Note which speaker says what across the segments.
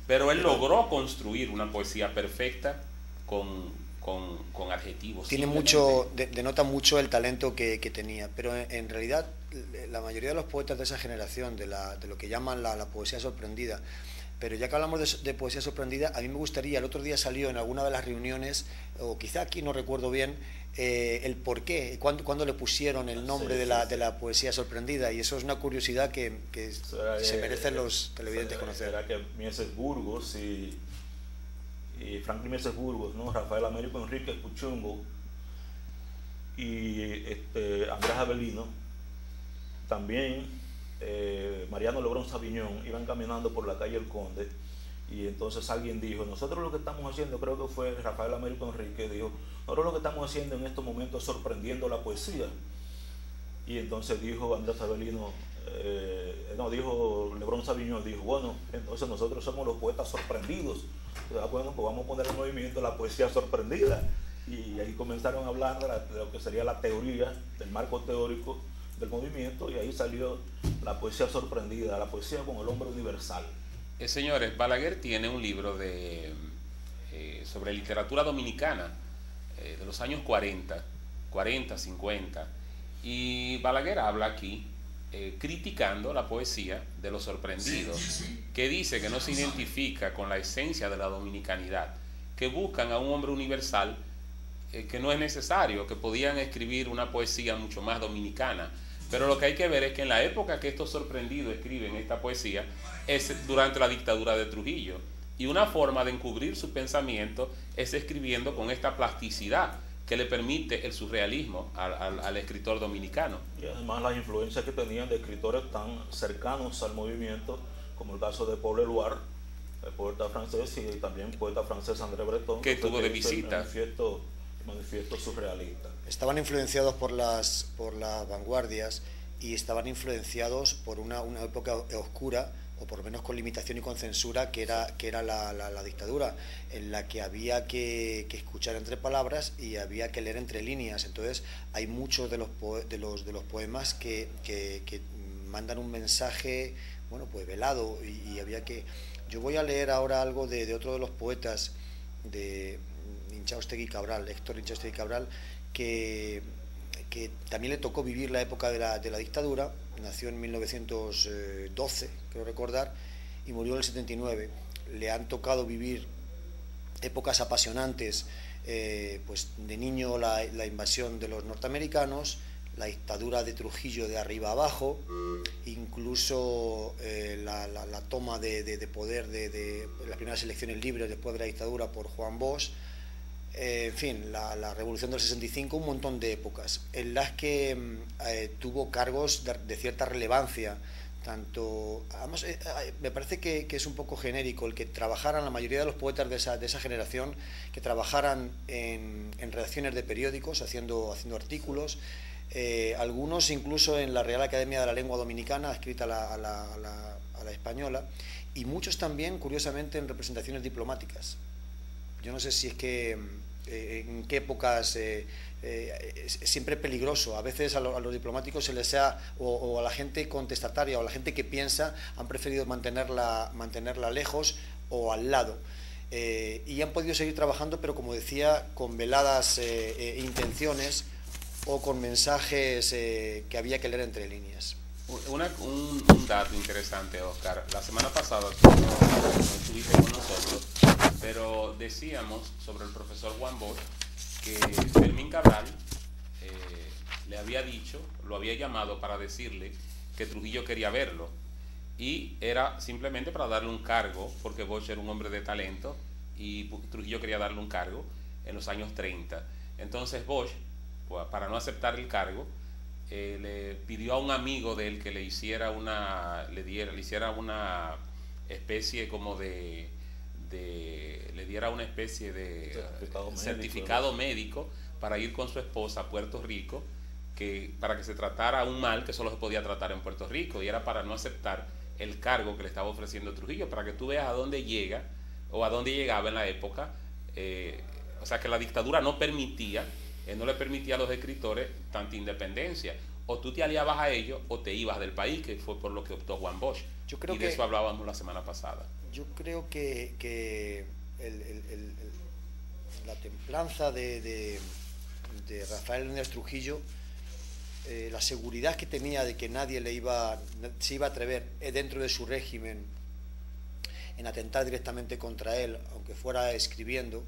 Speaker 1: pero él logró construir una poesía perfecta con adjetivos.
Speaker 2: Tiene
Speaker 1: simplemente.
Speaker 2: mucho, denota mucho el talento que tenía, pero en realidad la mayoría de los poetas de esa generación, de lo que llaman la poesía sorprendida, pero ya que hablamos de poesía sorprendida, a mí me gustaría, el otro día salió en alguna de las reuniones, o quizá aquí no recuerdo bien, el por qué, cuándo le pusieron el nombre de la poesía sorprendida, y eso es una curiosidad que se merecen los televidentes conocer.
Speaker 3: Era que Mieses Burgos y Franklin Mieses Burgos, ¿no? Rafael Américo Enrique Puchungo y Andrés Avelino, también Mariano Lebrón Sabiñón, iban caminando por la calle El Conde, y entonces alguien dijo, nosotros lo que estamos haciendo, creo que fue Rafael Américo Enrique, dijo, nosotros lo que estamos haciendo en estos momentos es sorprendiendo la poesía. Y entonces dijo Andrés Avelino, dijo Lebrón Sabiñón, dijo, bueno, entonces nosotros somos los poetas sorprendidos. Bueno, pues vamos a poner en movimiento la poesía sorprendida. Y ahí comenzaron a hablar de lo que sería la teoría, del marco teórico del movimiento, y ahí salió la poesía sorprendida, la poesía como el hombre universal.
Speaker 1: Señores, Balaguer tiene un libro sobre literatura dominicana de los años 40, 50, y Balaguer habla aquí criticando la poesía de los sorprendidos, que dice que no se identifica con la esencia de la dominicanidad, que buscan a un hombre universal que no es necesario, que podían escribir una poesía mucho más dominicana. Pero lo que hay que ver es que en la época que estos sorprendidos escriben esta poesía es durante la dictadura de Trujillo, y una forma de encubrir su pensamiento es escribiendo con esta plasticidad que le permite el surrealismo al escritor dominicano.
Speaker 3: Y además las influencias que tenían de escritores tan cercanos al movimiento, como el caso de Paul Éluard, el poeta francés, y también poeta francés André Breton,
Speaker 1: que tuvo de visita.
Speaker 3: El manifiesto surrealista.
Speaker 2: Estaban influenciados por las vanguardias, y estaban influenciados por una época oscura, o por lo menos con limitación y con censura, que era la dictadura, en la que había que escuchar entre palabras y había que leer entre líneas. Entonces hay muchos de los poemas que mandan un mensaje, bueno, pues velado, y había que... Yo voy a leer ahora algo de otro de los poetas, de Inchaustegui Cabral, Héctor Inchaustegui Cabral, que también le tocó vivir la época de la dictadura. Nació en 1912, creo recordar, y murió en el 79. Le han tocado vivir épocas apasionantes, pues de niño la invasión de los norteamericanos, la dictadura de Trujillo de arriba abajo, incluso la toma de poder de las primeras elecciones libres después de la dictadura por Juan Bosch, en fin, la revolución del 65, un montón de épocas en las que tuvo cargos de cierta relevancia. Tanto, además, me parece que es un poco genérico el que trabajaran, la mayoría de los poetas de esa generación, que trabajaran en redacciones de periódicos, haciendo artículos, algunos incluso en la Real Academia de la Lengua Dominicana, escrita a la española, y muchos también, curiosamente, en representaciones diplomáticas. Yo no sé si es que en qué épocas es siempre peligroso. A veces a los diplomáticos se les o a la gente contestataria o a la gente que piensa, han preferido mantenerla lejos o al lado. Y han podido seguir trabajando, pero como decía, con veladas intenciones o con mensajes que había que leer entre líneas.
Speaker 1: Un dato interesante, Oscar. La semana pasada tú no estuviste con nosotros, pero decíamos sobre el profesor Juan Bosch que Fermín Cabral le había dicho, lo había llamado para decirle que Trujillo quería verlo, y era simplemente para darle un cargo, porque Bosch era un hombre de talento y Trujillo quería darle un cargo en los años 30. Entonces Bosch, pues, para no aceptar el cargo, le pidió a un amigo de él que le hiciera una especie como le diera una especie de certificado médico para ir con su esposa a Puerto Rico, para que se tratara un mal que solo se podía tratar en Puerto Rico, y era para no aceptar el cargo que le estaba ofreciendo Trujillo, para que tú veas a dónde llega o a dónde llegaba en la época. O sea, que la dictadura no le permitía a los escritores tanta independencia. O tú te aliabas a ellos o te ibas del país, que fue por lo que optó Juan Bosch.
Speaker 2: Yo creo
Speaker 1: de eso hablábamos la semana pasada.
Speaker 2: yo creo que la templanza de Rafael Hernández Trujillo, la seguridad que tenía de que nadie se iba a atrever dentro de su régimen en atentar directamente contra él, aunque fuera escribiendo,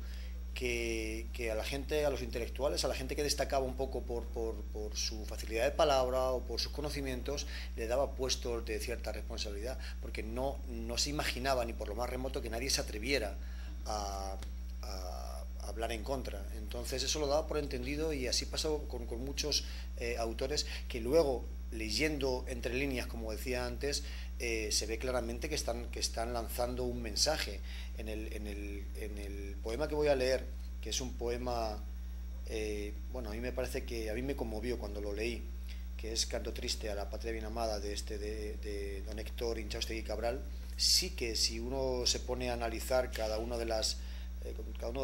Speaker 2: que a la gente, a los intelectuales, a la gente que destacaba un poco por su facilidad de palabra o por sus conocimientos, le daba puestos de cierta responsabilidad, porque no se imaginaba ni por lo más remoto que nadie se atreviera a hablar en contra. Entonces eso lo daba por entendido, y así pasó con muchos autores que luego, leyendo entre líneas, como decía antes, se ve claramente que están lanzando un mensaje. En el poema que voy a leer, que es un poema, bueno, a mí me parece que a mí me conmovió cuando lo leí, que es Canto triste a la patria bien amada, de don Héctor Inchaustegui Cabral. Sí que si uno se pone a analizar cada uno de los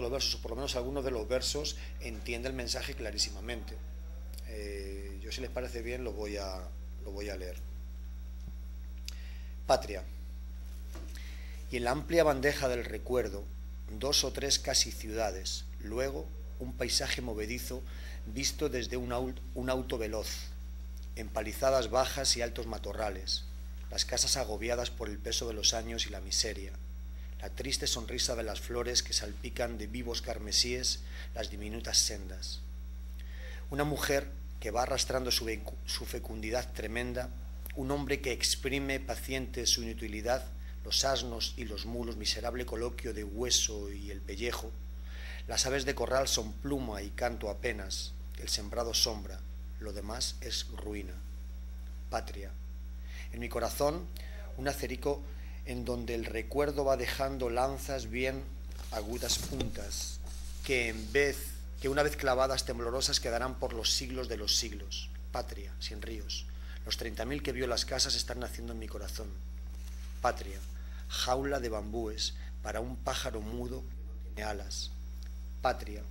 Speaker 2: versos, o por lo menos algunos de los versos, entiende el mensaje clarísimamente. Yo, si les parece bien, lo voy a leer. Patria. Y en la amplia bandeja del recuerdo, 2 o 3 casi ciudades, luego un paisaje movedizo visto desde un auto veloz, empalizadas bajas y altos matorrales, las casas agobiadas por el peso de los años y la miseria, la triste sonrisa de las flores que salpican de vivos carmesíes las diminutas sendas. Una mujer que va arrastrando su fecundidad tremenda, un hombre que exprime paciente su inutilidad, los asnos y los mulos, miserable coloquio de hueso y el pellejo. Las aves de corral son pluma y canto apenas, el sembrado sombra, lo demás es ruina. Patria. En mi corazón, un acerico en donde el recuerdo va dejando lanzas bien agudas puntas, que una vez clavadas temblorosas quedarán por los siglos de los siglos. Patria, sin ríos. Los 30.000 que vio las casas están naciendo en mi corazón. Patria, jaula de bambúes para un pájaro mudo que no tiene alas. Patria,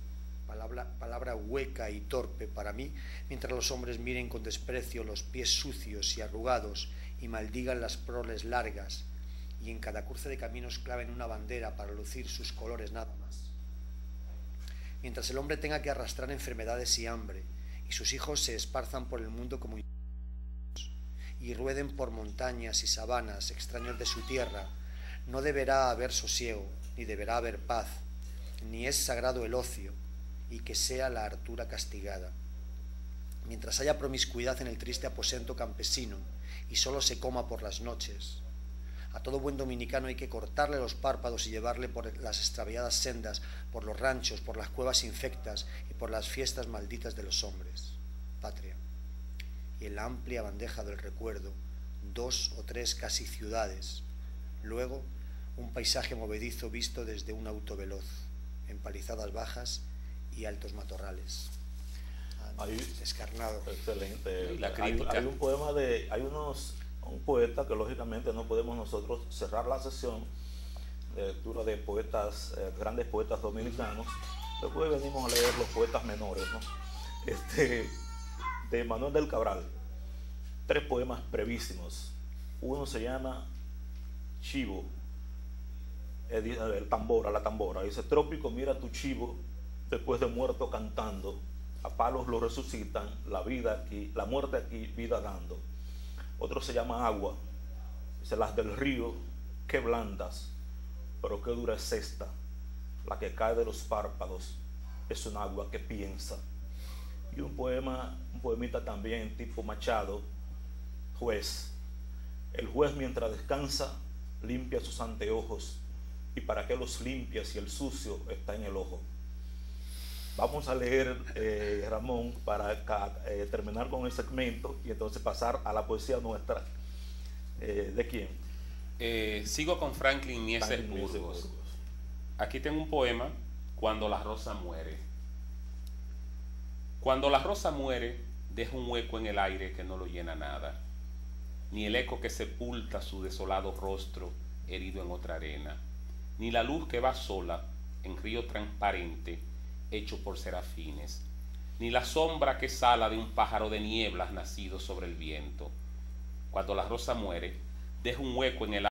Speaker 2: palabra hueca y torpe para mí, mientras los hombres miren con desprecio los pies sucios y arrugados y maldigan las proles largas, y en cada cruce de caminos claven una bandera para lucir sus colores nada más. Mientras el hombre tenga que arrastrar enfermedades y hambre, y sus hijos se esparzan por el mundo como y rueden por montañas y sabanas extraños de su tierra, no deberá haber sosiego, ni deberá haber paz, ni es sagrado el ocio, y que sea la hartura castigada. Mientras haya promiscuidad en el triste aposento campesino, y solo se coma por las noches, a todo buen dominicano hay que cortarle los párpados y llevarle por las extraviadas sendas, por los ranchos, por las cuevas infectas y por las fiestas malditas de los hombres. Patria. Y en la amplia bandeja del recuerdo, 2 o 3 casi ciudades, luego un paisaje movedizo visto desde un auto veloz, empalizadas bajas y altos matorrales. Descarnado.
Speaker 3: Excelente.
Speaker 1: La crítica.
Speaker 3: Hay un poema un poeta que lógicamente no podemos nosotros cerrar la sesión de lectura de poetas, grandes poetas dominicanos. Después venimos a leer los poetas menores, ¿no? De Manuel del Cabral. 3 poemas brevísimos. Uno se llama Chivo, el tambora, la tambora. Dice: trópico, mira tu chivo, después de muerto cantando, a palos lo resucitan, la muerte aquí, vida dando. Otro se llama Agua. Dice: las del río, qué blandas, pero qué dura es esta, la que cae de los párpados, es un agua que piensa. Y un poemita también tipo Machado, Juez. El juez mientras descansa limpia sus anteojos, y para qué los limpia si el sucio está en el ojo. Vamos a leer, Ramón, para terminar con el segmento y entonces pasar a la poesía nuestra. ¿De quién?
Speaker 1: Sigo con Franklin Mieses Burgos. Aquí tengo un poema, Cuando la rosa muere. Cuando la rosa muere, deja un hueco en el aire que no lo llena nada, ni el eco que sepulta su desolado rostro herido en otra arena, ni la luz que va sola en río transparente hecho por serafines, ni la sombra que sala de un pájaro de nieblas nacido sobre el viento. Cuando la rosa muere, deja un hueco en el